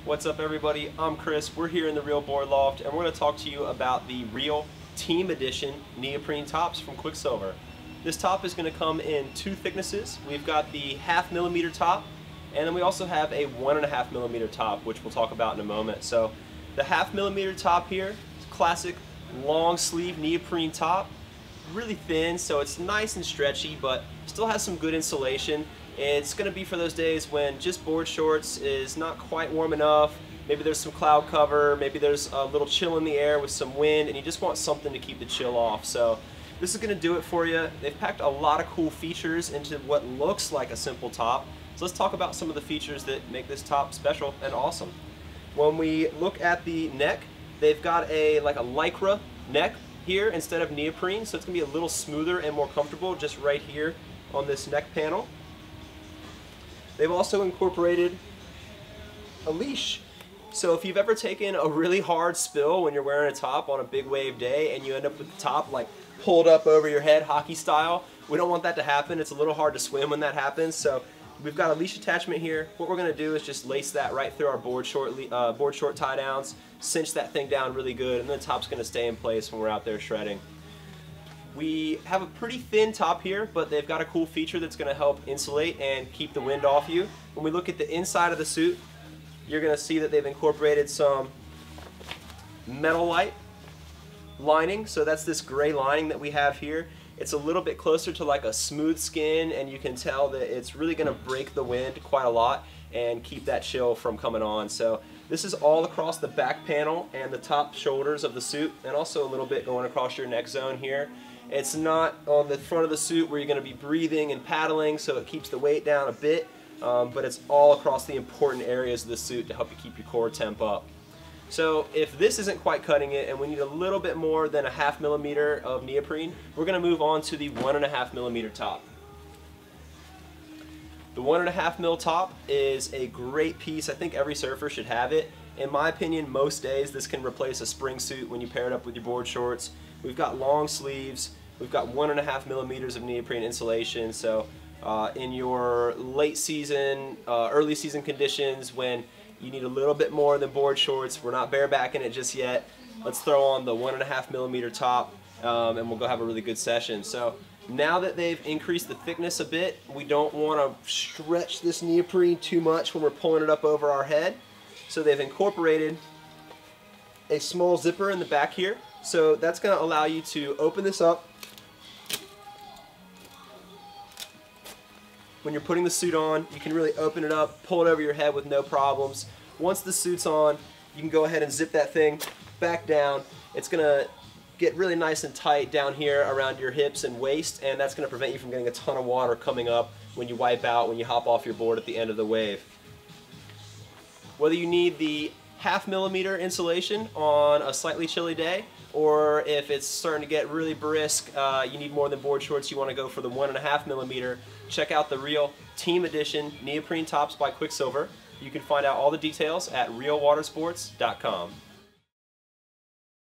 What's up everybody, I'm Chris, we're here in the Real Board Loft and we're going to talk to you about the Real Team Edition neoprene tops from Quiksilver. This top is going to come in two thicknesses. We've got the 0.5 millimeter top and then we also have a 1.5 millimeter top, which we'll talk about in a moment. So the 0.5 millimeter top here is a classic long sleeve neoprene top, really thin so it's nice and stretchy but still has some good insulation. It's going to be for those days when just board shorts is not quite warm enough, maybe there's some cloud cover, maybe there's a little chill in the air with some wind and you just want something to keep the chill off. So this is going to do it for you. They've packed a lot of cool features into what looks like a simple top. So let's talk about some of the features that make this top special and awesome. When we look at the neck, they've got like a lycra neck here instead of neoprene, so it's going to be a little smoother and more comfortable just right here on this neck panel. They've also incorporated a leash. So if you've ever taken a really hard spill when you're wearing a top on a big wave day and you end up with the top like pulled up over your head hockey style, we don't want that to happen. It's a little hard to swim when that happens. So we've got a leash attachment here. What we're going to do is just lace that right through our board short tie downs, cinch that thing down really good, and the top's going to stay in place when we're out there shredding. We have a pretty thin top here, but they've got a cool feature that's going to help insulate and keep the wind off you. When we look at the inside of the suit, you're going to see that they've incorporated some metal lining. So that's this gray lining that we have here. It's a little bit closer to like a smooth skin, and you can tell that it's really going to break the wind quite a lot and keep that chill from coming on. So this is all across the back panel and the top shoulders of the suit, and also a little bit going across your neck zone here. It's not on the front of the suit where you're going to be breathing and paddling, so it keeps the weight down a bit, but it's all across the important areas of the suit to help you keep your core temp up. So if this isn't quite cutting it and we need a little bit more than a 0.5 millimeter of neoprene, we're going to move on to the 1.5 millimeter top. The 1.5 mil top is a great piece. I think every surfer should have it. In my opinion, most days this can replace a spring suit when you pair it up with your board shorts. We've got long sleeves, we've got 1.5 millimeters of neoprene insulation, so in your late season, early season conditions when you need a little bit more than board shorts, we're not barebacking it just yet, let's throw on the 1.5 millimeter top and we'll go have a really good session. So now that they've increased the thickness a bit, we don't want to stretch this neoprene too much when we're pulling it up over our head. So they've incorporated a small zipper in the back here. So that's going to allow you to open this up when you're putting the suit on. You can really open it up, pull it over your head with no problems. Once the suit's on, you can go ahead and zip that thing back down. It's going to get really nice and tight down here around your hips and waist, and that's going to prevent you from getting a ton of water coming up when you wipe out, when you hop off your board at the end of the wave. Whether you need the 0.5 millimeter insulation on a slightly chilly day, or if it's starting to get really brisk, you need more than board shorts, you want to go for the 1.5 millimeter, check out the Real Team Edition neoprene tops by Quiksilver. You can find out all the details at realwatersports.com.